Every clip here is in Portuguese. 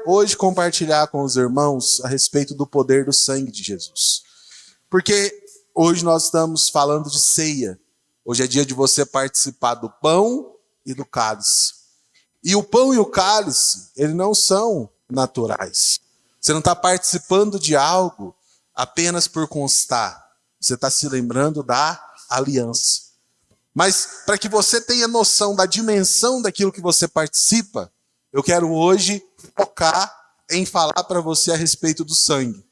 hoje compartilhar com os irmãos a respeito do poder do sangue de Jesus. Porque hoje nós estamos falando de ceia. Hoje é dia de você participar do pão e do cálice. E o pão e o cálice, eles não são naturais. Você não está participando de algo apenas por constar. Você está se lembrando da aliança. Mas para que você tenha noção da dimensão daquilo que você participa, eu quero hoje focar em falar para você a respeito do sangue.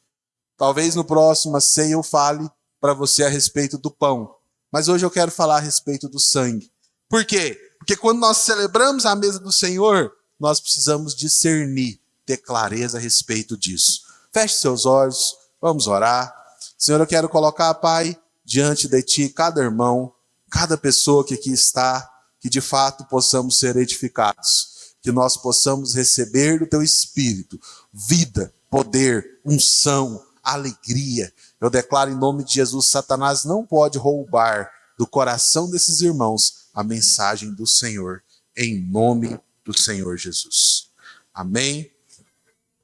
Talvez no próximo ceia eu fale para você a respeito do pão. Mas hoje eu quero falar a respeito do sangue. Por quê? Porque quando nós celebramos a mesa do Senhor, nós precisamos discernir, ter clareza a respeito disso. Feche seus olhos, vamos orar. Senhor, eu quero colocar, Pai, diante de Ti, cada irmão, cada pessoa que aqui está, que de fato possamos ser edificados, que nós possamos receber do Teu Espírito vida, poder, unção, alegria. Eu declaro em nome de Jesus, Satanás não pode roubar do coração desses irmãos a mensagem do Senhor, em nome do Senhor Jesus. Amém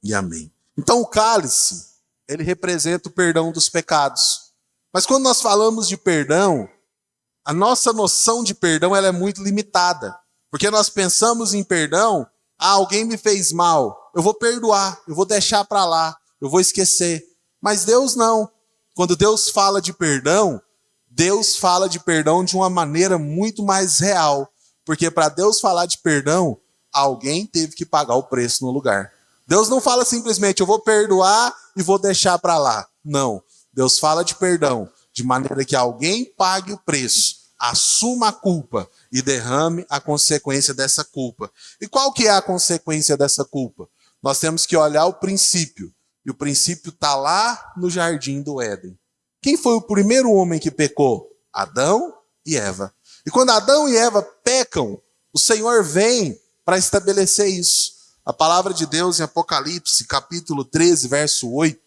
e amém. Então o cálice, ele representa o perdão dos pecados. Mas quando nós falamos de perdão, a nossa noção de perdão ela é muito limitada. Porque nós pensamos em perdão, alguém me fez mal, eu vou perdoar, eu vou deixar para lá, eu vou esquecer. Mas Deus não. Quando Deus fala de perdão, Deus fala de perdão de uma maneira muito mais real. Porque para Deus falar de perdão, alguém teve que pagar o preço no lugar. Deus não fala simplesmente, eu vou perdoar e vou deixar para lá. Não. Deus fala de perdão de maneira que alguém pague o preço, assuma a culpa e derrame a consequência dessa culpa. E qual que é a consequência dessa culpa? Nós temos que olhar o princípio. E o princípio está lá no jardim do Éden. Quem foi o primeiro homem que pecou? Adão e Eva. E quando Adão e Eva pecam, o Senhor vem para estabelecer isso. A palavra de Deus em Apocalipse, capítulo 13, verso 8,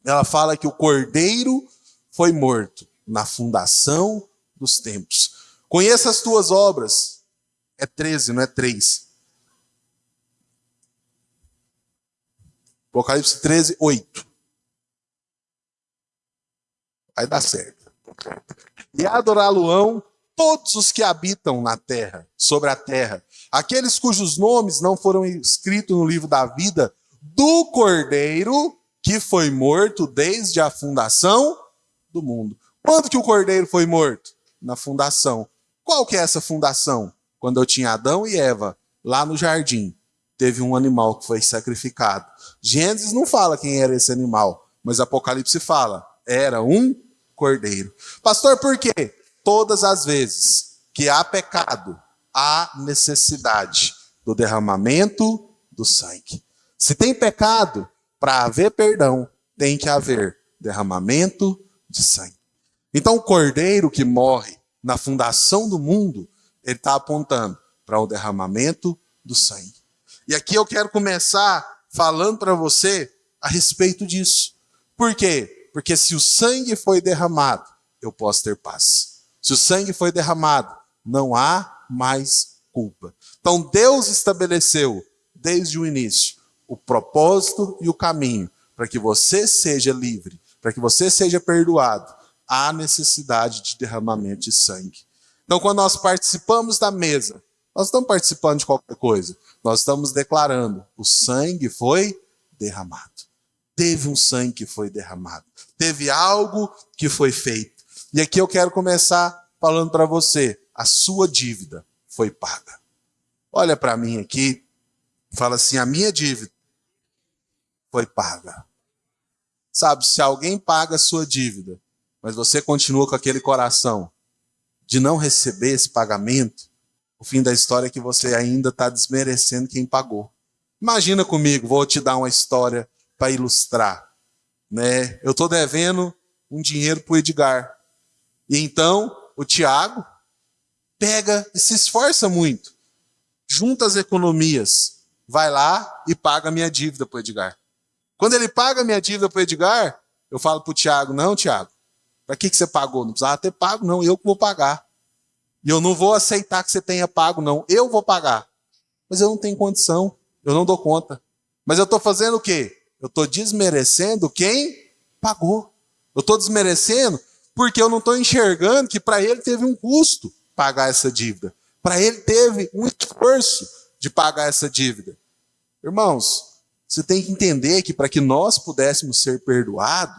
ela fala que o cordeiro foi morto na fundação dos tempos. Conheça as tuas obras. É 13, não é 3. Apocalipse 13, 8. Vai dar certo. E adorá-lo-ão todos os que habitam na terra, sobre a terra, aqueles cujos nomes não foram escritos no livro da vida do Cordeiro que foi morto desde a fundação do mundo. Quando que o Cordeiro foi morto? Na fundação. Qual que é essa fundação? Quando eu tinha Adão e Eva, lá no jardim, teve um animal que foi sacrificado. Gênesis não fala quem era esse animal, mas Apocalipse fala, era um cordeiro. Pastor, por quê? Todas as vezes que há pecado, há necessidade do derramamento do sangue. Se tem pecado, para haver perdão, tem que haver derramamento de sangue. Então o cordeiro que morre na fundação do mundo, ele está apontando para o derramamento do sangue. E aqui eu quero começar falando para você a respeito disso. Por quê? Porque se o sangue foi derramado, eu posso ter paz. Se o sangue foi derramado, não há mais culpa. Então Deus estabeleceu, desde o início, o propósito e o caminho para que você seja livre, para que você seja perdoado. Há necessidade de derramamento de sangue. Então quando nós participamos da mesa, nós estamos participando de qualquer coisa. Nós estamos declarando, o sangue foi derramado. Teve um sangue que foi derramado. Teve algo que foi feito. E aqui eu quero começar falando para você, a sua dívida foi paga. Olha para mim aqui, fala assim, a minha dívida foi paga. Sabe, se alguém paga a sua dívida, mas você continua com aquele coração de não receber esse pagamento, o fim da história é que você ainda está desmerecendo quem pagou. Imagina comigo, vou te dar uma história para ilustrar. Né? Eu estou devendo um dinheiro para o Edgar. E então, o Tiago pega e se esforça muito. Junta as economias. Vai lá e paga a minha dívida para o Edgar. Quando ele paga a minha dívida para o Edgar, eu falo para o Tiago, não, Tiago, para que você pagou? Não precisava ter pago, não, eu que vou pagar. E eu não vou aceitar que você tenha pago, não. Eu vou pagar. Mas eu não tenho condição, eu não dou conta. Mas eu estou fazendo o quê? Eu estou desmerecendo quem pagou. Eu estou desmerecendo porque eu não estou enxergando que para ele teve um custo pagar essa dívida. Para ele teve um esforço de pagar essa dívida. Irmãos, você tem que entender que para que nós pudéssemos ser perdoados,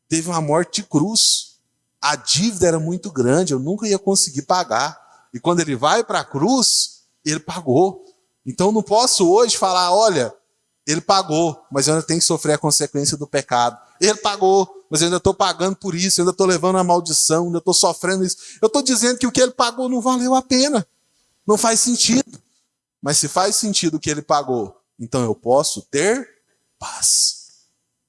teve uma morte de cruz. A dívida era muito grande, eu nunca ia conseguir pagar. E quando ele vai para a cruz, ele pagou. Então eu não posso hoje falar, olha, ele pagou, mas eu ainda tenho que sofrer a consequência do pecado. Ele pagou, mas eu ainda estou pagando por isso, eu ainda estou levando a maldição, ainda estou sofrendo isso. Eu estou dizendo que o que ele pagou não valeu a pena. Não faz sentido. Mas se faz sentido o que ele pagou, então eu posso ter paz.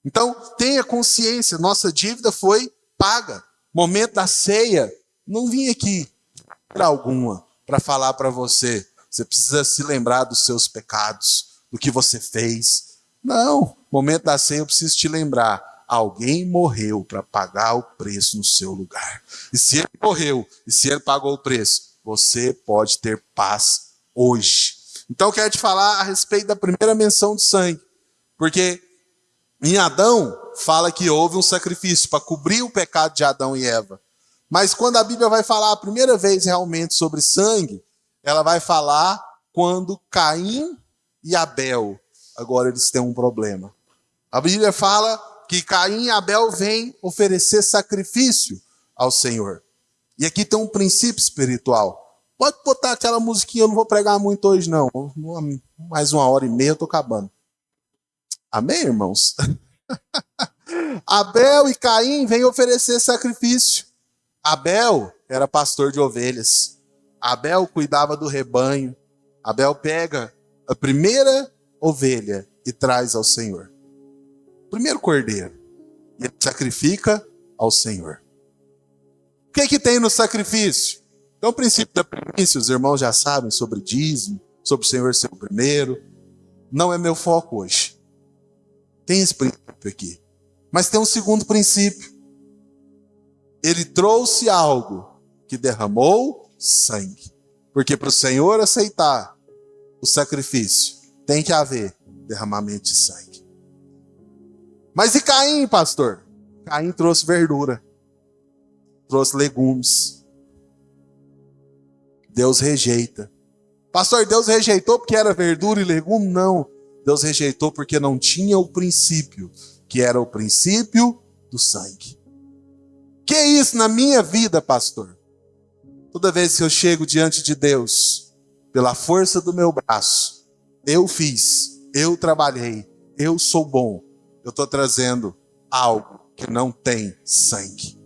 Então, tenha consciência, nossa dívida foi paga. Momento da ceia, não vim aqui para alguma, para falar para você. Você precisa se lembrar dos seus pecados, do que você fez. Não, momento da ceia eu preciso te lembrar. Alguém morreu para pagar o preço no seu lugar. E se ele morreu, e se ele pagou o preço, você pode ter paz hoje. Então eu quero te falar a respeito da primeira menção de sangue. Porque em Adão, fala que houve um sacrifício para cobrir o pecado de Adão e Eva. Mas quando a Bíblia vai falar a primeira vez realmente sobre sangue, ela vai falar quando Caim e Abel, agora eles têm um problema. A Bíblia fala que Caim e Abel vêm oferecer sacrifício ao Senhor. E aqui tem um princípio espiritual. Pode botar aquela musiquinha, eu não vou pregar muito hoje não. Mais 1h30 eu estou acabando. Amém, irmãos? Abel e Caim vêm oferecer sacrifício. Abel era pastor de ovelhas. Abel cuidava do rebanho. Abel pega a primeira ovelha e traz ao Senhor. Primeiro cordeiro. E ele sacrifica ao Senhor. O que tem no sacrifício? Então o princípio da primícia, os irmãos já sabem sobre dízimo, sobre o Senhor ser o primeiro. Não é meu foco hoje. Tem esse princípio aqui. Mas tem um segundo princípio. Ele trouxe algo que derramou sangue. Porque para o Senhor aceitar o sacrifício, tem que haver derramamento de sangue. Mas e Caim, pastor? Caim trouxe verdura. Trouxe legumes. Deus rejeita. Pastor, Deus rejeitou porque era verdura e legume? Não. Deus rejeitou porque não tinha o princípio, que era o princípio do sangue. Que é isso na minha vida, pastor? Toda vez que eu chego diante de Deus, pela força do meu braço, eu fiz, eu trabalhei, eu sou bom, eu estou trazendo algo que não tem sangue,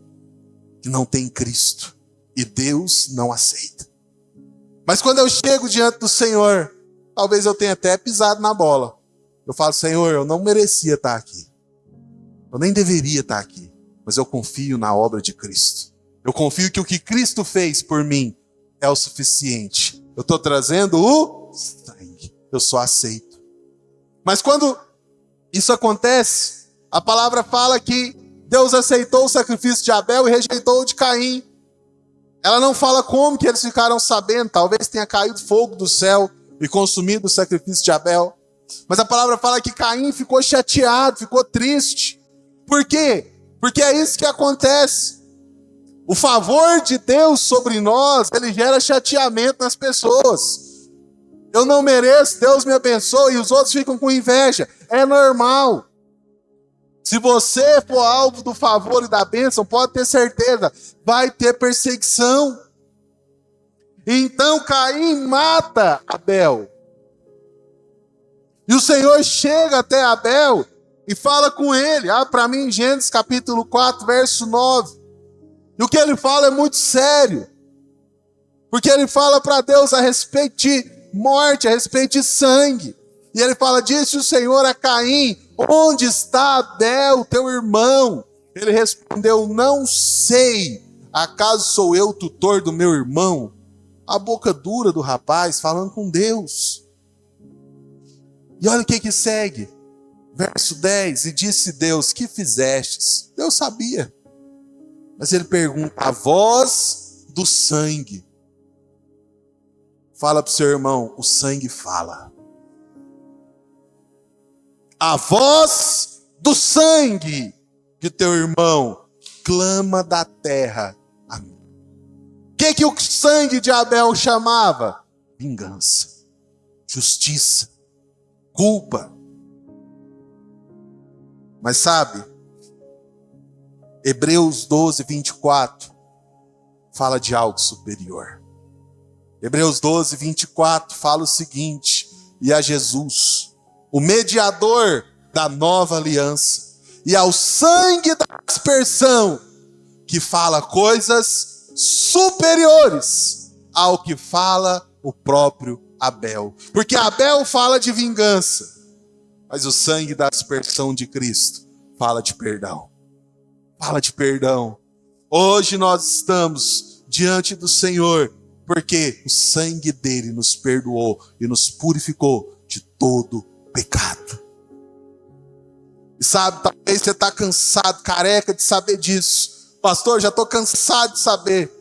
que não tem Cristo, e Deus não aceita. Mas quando eu chego diante do Senhor, talvez eu tenha até pisado na bola. Eu falo, Senhor, eu não merecia estar aqui. Eu nem deveria estar aqui. Mas eu confio na obra de Cristo. Eu confio que o que Cristo fez por mim é o suficiente. Eu estou trazendo o sangue. Eu só aceito. Mas quando isso acontece, a palavra fala que Deus aceitou o sacrifício de Abel e rejeitou o de Caim. Ela não fala como que eles ficaram sabendo. Talvez tenha caído fogo do céu e consumido o sacrifício de Abel. Mas a palavra fala que Caim ficou chateado, ficou triste. Por quê? Porque é isso que acontece. O favor de Deus sobre nós, ele gera chateamento nas pessoas. Eu não mereço, Deus me abençoa, e os outros ficam com inveja. É normal. Se você for alvo do favor e da bênção, pode ter certeza, vai ter perseguição. Então Caim mata Abel. E o Senhor chega até Abel e fala com ele. Para mim, Gênesis capítulo 4, verso 9. E o que ele fala é muito sério. Porque ele fala para Deus a respeito de morte, a respeito de sangue. E ele fala, disse o Senhor a Caim, onde está Abel, teu irmão? Ele respondeu, não sei. Acaso sou eu o tutor do meu irmão? A boca dura do rapaz falando com Deus. E olha o que segue. Verso 10. E disse Deus, que fizestes? Deus sabia. Mas ele pergunta, a voz do sangue. Fala para o seu irmão, o sangue fala. A voz do sangue de teu irmão clama da terra a mim. O que o sangue de Abel chamava? Vingança, justiça, culpa. Mas sabe, Hebreus 12, 24 fala de algo superior. Hebreus 12, 24 fala o seguinte: e a Jesus, o mediador da nova aliança, e ao sangue da aspersão, que fala coisas superiores ao que fala o próprio Abel. Porque Abel fala de vingança, mas o sangue da aspersão de Cristo fala de perdão. Fala de perdão. Hoje nós estamos diante do Senhor, porque o sangue dele nos perdoou e nos purificou de todo pecado. E sabe, talvez você está cansado, careca de saber disso. Pastor, já estou cansado de saber.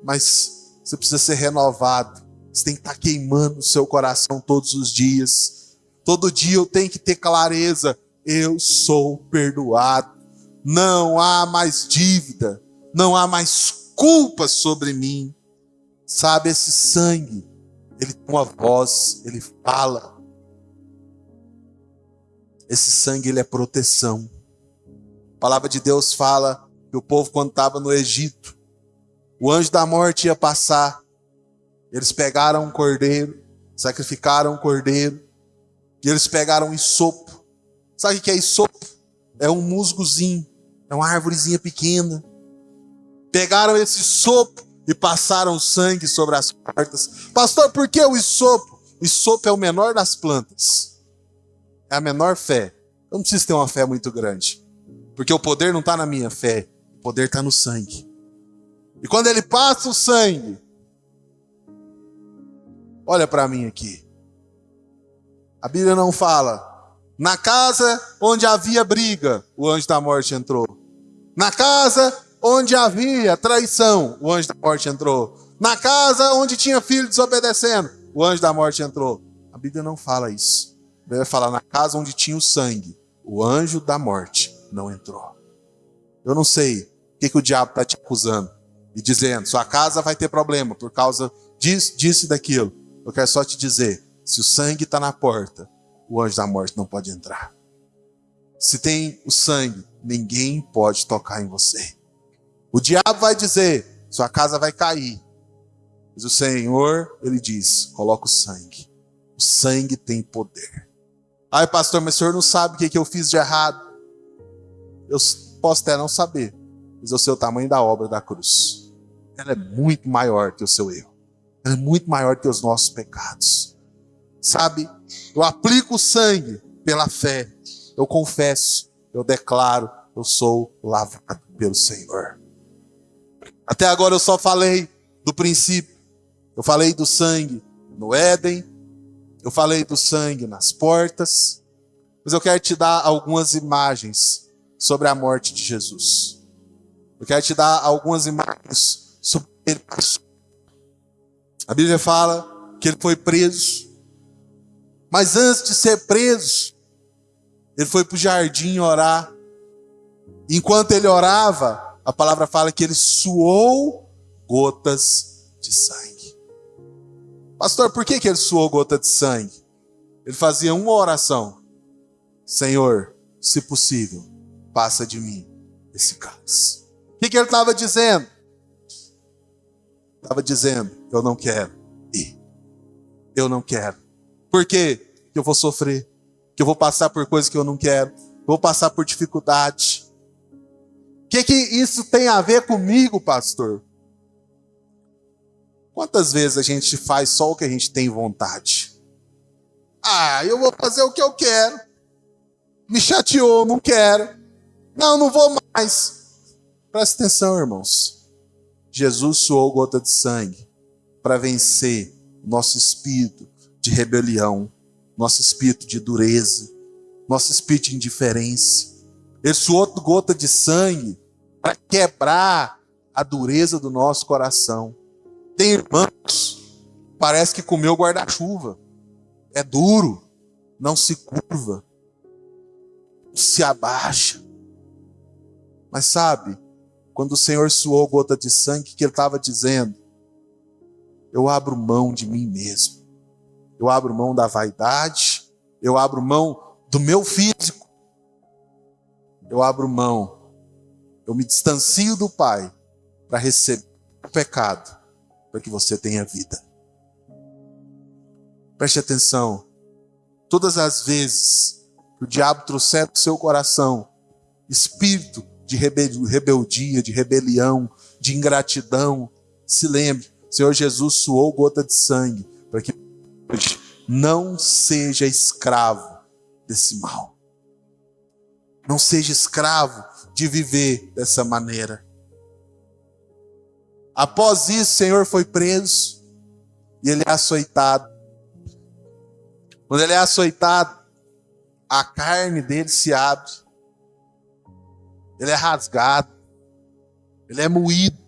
Mas você precisa ser renovado. Você tem que estar queimando o seu coração todos os dias. Todo dia eu tenho que ter clareza. Eu sou perdoado. Não há mais dívida. Não há mais culpa sobre mim. Sabe, esse sangue, ele tem uma voz, ele fala. Esse sangue, ele é proteção. A palavra de Deus fala que o povo, quando estava no Egito, o anjo da morte ia passar. Eles pegaram um cordeiro, sacrificaram um cordeiro, e eles pegaram um isopo. Sabe o que é isopo? É um musgozinho, é uma árvorezinha pequena. Pegaram esse isopo e passaram o sangue sobre as portas. Pastor, por que o isopo? O isopo é o menor das plantas. É a menor fé. Eu não preciso ter uma fé muito grande. Porque o poder não está na minha fé. O poder está no sangue. E quando ele passa o sangue, olha para mim aqui. A Bíblia não fala. Na casa onde havia briga, o anjo da morte entrou. Na casa onde havia traição, o anjo da morte entrou. Na casa onde tinha filho desobedecendo, o anjo da morte entrou. A Bíblia não fala isso. A Bíblia fala na casa onde tinha o sangue, o anjo da morte não entrou. Eu não sei o que o diabo está te acusando e dizendo, sua casa vai ter problema por causa disso e daquilo. Eu quero só te dizer, se o sangue está na porta, o anjo da morte não pode entrar. Se tem o sangue, ninguém pode tocar em você. O diabo vai dizer, sua casa vai cair. Mas o Senhor, ele diz, coloca o sangue. O sangue tem poder. Ai, pastor, mas o senhor não sabe o que eu fiz de errado. Eu posso até não saber, mas eu sei o tamanho da obra da cruz. Ela é muito maior que o seu erro. Ela é muito maior que os nossos pecados. Sabe, eu aplico o sangue pela fé. Eu confesso, eu declaro, eu sou lavado pelo Senhor. Até agora eu só falei do princípio. Eu falei do sangue no Éden. Eu falei do sangue nas portas. Mas eu quero te dar algumas imagens sobre a morte de Jesus. Eu quero te dar algumas imagens sobre ele. A Bíblia fala que ele foi preso. Mas antes de ser preso, ele foi para o jardim orar. Enquanto ele orava, a palavra fala que ele suou gotas de sangue. Pastor, por que ele suou gota de sangue? Ele fazia uma oração. Senhor, se possível, passa de mim esse cálice. O que ele estava dizendo? Estava dizendo, eu não quero ir. Eu não quero. Por quê? Que eu vou sofrer. Que eu vou passar por coisas que eu não quero. Vou passar por dificuldade. O que isso tem a ver comigo, pastor? Quantas vezes a gente faz só o que a gente tem vontade? Ah, eu vou fazer o que eu quero. Me chateou, não quero. Não vou mais. Presta atenção, irmãos. Jesus suou gota de sangue para vencer nosso espírito de rebelião, nosso espírito de dureza, nosso espírito de indiferença. Ele suou gota de sangue para quebrar a dureza do nosso coração. Tem irmãos, parece que comeu guarda-chuva. É duro, não se curva. se abaixa. Mas sabe, quando o Senhor suou gota de sangue, que ele estava dizendo? Eu abro mão de mim mesmo. Eu abro mão da vaidade. Eu abro mão do meu físico. Eu abro mão. Eu me distancio do Pai para receber o pecado, para que você tenha vida. Preste atenção. Todas as vezes que o diabo trouxer no seu coração espírito de rebeldia, de rebelião, de ingratidão, se lembre, o Senhor Jesus suou gota de sangue para que hoje não seja escravo desse mal. Não seja escravo de viver dessa maneira. Após isso, o Senhor foi preso e ele é açoitado. Quando ele é açoitado, a carne dele se abre. Ele é rasgado. Ele é moído.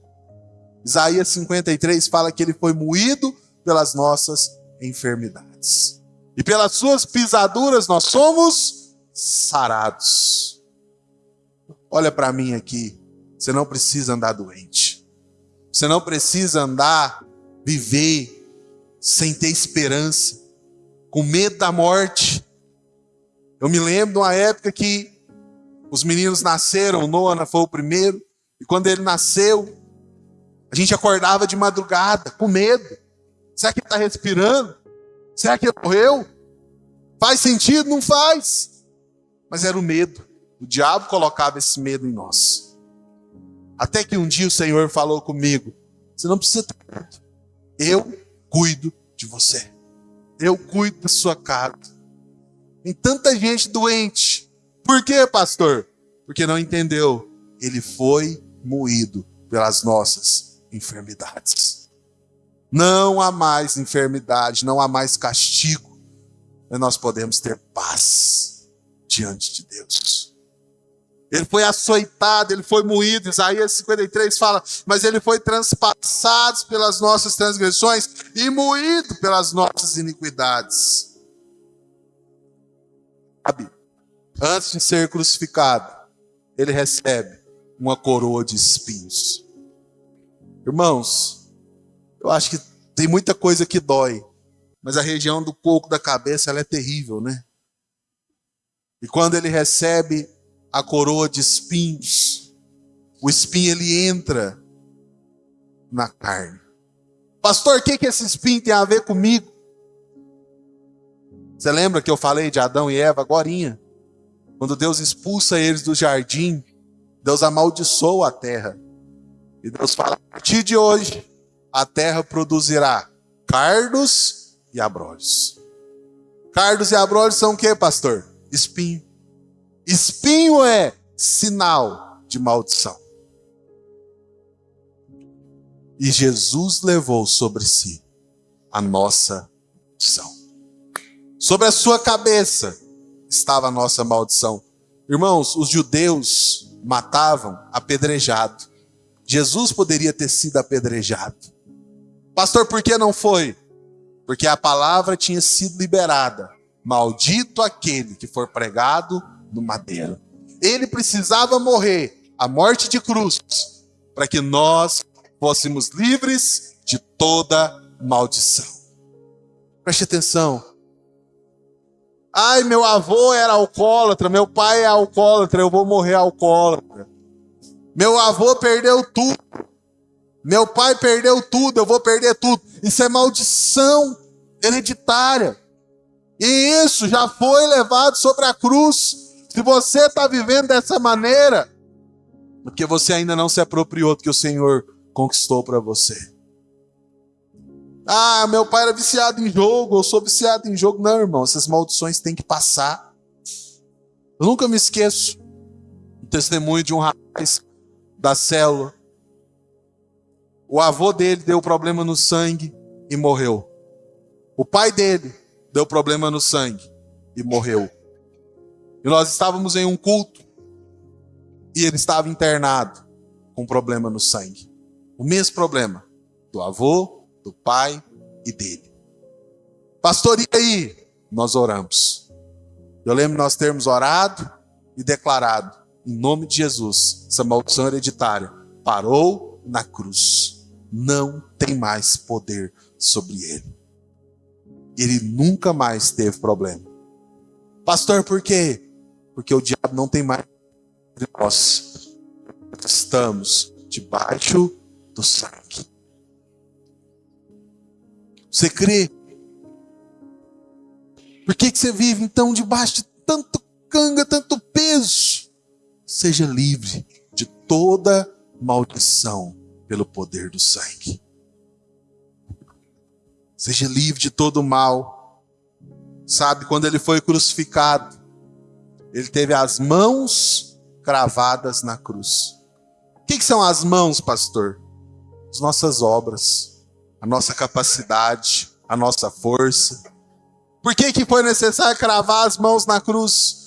Isaías 53 fala que ele foi moído pelas nossas enfermidades. E pelas suas pisaduras nós somos sarados. Olha para mim aqui. Você não precisa andar doente. Você não precisa andar, viver sem ter esperança, com medo da morte. Eu me lembro de uma época que os meninos nasceram, o Noah foi o primeiro, e quando ele nasceu, a gente acordava de madrugada, com medo. Será que ele está respirando? Será que ele morreu? Faz sentido? Não faz. Mas era o medo. O diabo colocava esse medo em nós. Até que um dia o Senhor falou comigo, você não precisa ter medo. Eu cuido de você. Eu cuido da sua casa. Tem tanta gente doente. Por quê, pastor? Porque não entendeu. Ele foi moído pelas nossas enfermidades. Não há mais enfermidade, não há mais castigo. E nós podemos ter paz diante de Deus. Ele foi açoitado, ele foi moído. Isaías 53 fala, mas ele foi transpassado pelas nossas transgressões e moído pelas nossas iniquidades. Sabe, antes de ser crucificado, ele recebe uma coroa de espinhos. Irmãos, eu acho que tem muita coisa que dói, mas a região do coco da cabeça ela é terrível, né? E quando ele recebe a coroa de espinhos, o espinho ele entra na carne. Pastor, o que esse espinho tem a ver comigo? Você lembra que eu falei de Adão e Eva agorinha? Quando Deus expulsa eles do jardim, Deus amaldiçoa a terra. E Deus fala, a partir de hoje, a terra produzirá cardos e abrolhos. Cardos e abrolhos são o que, pastor? Espinho. Espinho é sinal de maldição. E Jesus levou sobre si a nossa maldição. Sobre a sua cabeça estava a nossa maldição. Irmãos, os judeus matavam apedrejado. Jesus poderia ter sido apedrejado. Pastor, por que não foi? Porque a palavra tinha sido liberada. Maldito aquele que for pregado no madeiro. Ele precisava morrer, a morte de cruz, para que nós fôssemos livres de toda maldição. Preste atenção. Ai, meu avô era alcoólatra, meu pai é alcoólatra, eu vou morrer alcoólatra. Meu avô perdeu tudo. Meu pai perdeu tudo, eu vou perder tudo. Isso é maldição hereditária. E isso já foi levado sobre a cruz. Se você está vivendo dessa maneira, porque você ainda não se apropriou do que o Senhor conquistou para você. Ah, meu pai era viciado em jogo, eu sou viciado em jogo. Não, irmão, essas maldições têm que passar. Eu nunca me esqueço do testemunho de um rapaz da célula. O avô dele deu problema no sangue e morreu. O pai dele deu problema no sangue e morreu. E nós estávamos em um culto e ele estava internado com problema no sangue. O mesmo problema do avô, do pai e dele. Pastor, e aí? Nós oramos. Eu lembro nós termos orado e declarado, em nome de Jesus, essa maldição hereditária parou na cruz. Não tem mais poder sobre ele. Ele nunca mais teve problema. Pastor, por quê? Porque o diabo não tem mais entre nós. Estamos debaixo do sangue. Você crê? Por que você vive então debaixo de tanto canga, tanto peso? Seja livre de toda maldição pelo poder do sangue. Seja livre de todo mal. Sabe, quando ele foi crucificado, ele teve as mãos cravadas na cruz. O que são as mãos, pastor? As nossas obras, a nossa capacidade, a nossa força. Por que foi necessário cravar as mãos na cruz?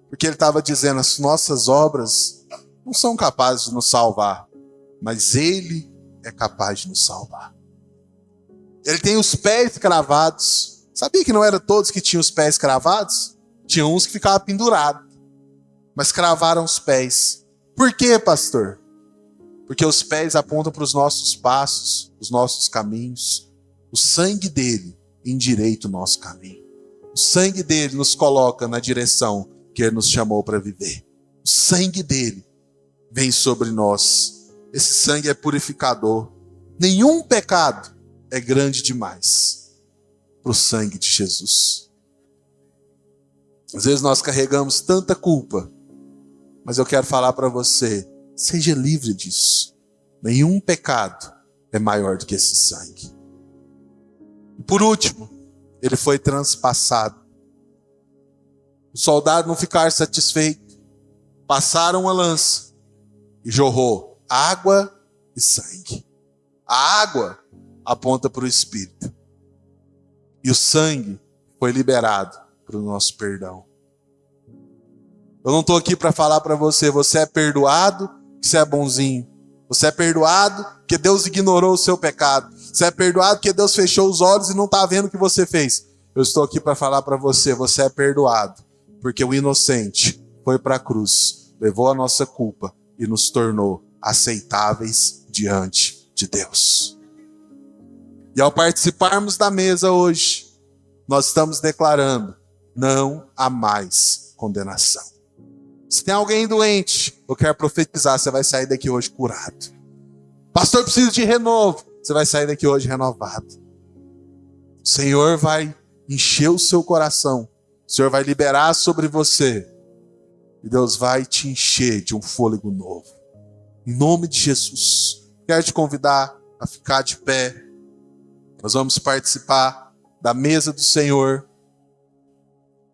Porque ele estava dizendo, as nossas obras não são capazes de nos salvar, mas ele é capaz de nos salvar. Ele tem os pés cravados. Sabia que não eram todos que tinham os pés cravados? Tinha uns que ficavam pendurados, mas cravaram os pés. Por quê, pastor? Porque os pés apontam para os nossos passos, os nossos caminhos. O sangue dele endireita o nosso caminho. O sangue dele nos coloca na direção que ele nos chamou para viver. O sangue dele vem sobre nós. Esse sangue é purificador. Nenhum pecado é grande demais para o sangue de Jesus. Às vezes nós carregamos tanta culpa, mas eu quero falar para você, seja livre disso. Nenhum pecado é maior do que esse sangue. E por último, ele foi transpassado. Os soldados não ficaram satisfeitos. Passaram a lança e jorrou água e sangue. A água aponta para o Espírito. E o sangue foi liberado para o nosso perdão. Eu não estou aqui para falar para você, você é perdoado, que você é bonzinho. Você é perdoado porque Deus ignorou o seu pecado. Você é perdoado porque Deus fechou os olhos e não está vendo o que você fez. Eu estou aqui para falar para você, você é perdoado porque o inocente foi para a cruz, levou a nossa culpa e nos tornou aceitáveis diante de Deus. E ao participarmos da mesa hoje, nós estamos declarando, não há mais condenação. Se tem alguém doente, eu quero profetizar, você vai sair daqui hoje curado. Pastor, preciso de renovo. Você vai sair daqui hoje renovado. O Senhor vai encher o seu coração. O Senhor vai liberar sobre você. E Deus vai te encher de um fôlego novo. Em nome de Jesus. Quero te convidar a ficar de pé. Nós vamos participar da mesa do Senhor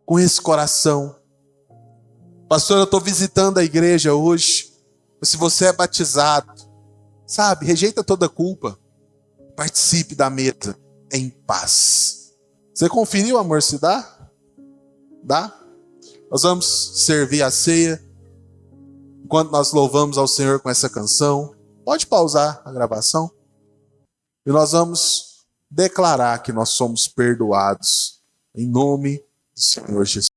com esse coração. Pastor, eu estou visitando a igreja hoje. Mas se você é batizado, sabe, rejeita toda culpa. Participe da mesa em paz. Você conferiu, amor, se dá? Dá? Nós vamos servir a ceia. Enquanto nós louvamos ao Senhor com essa canção, pode pausar a gravação. E nós vamos declarar que nós somos perdoados em nome do Senhor Jesus.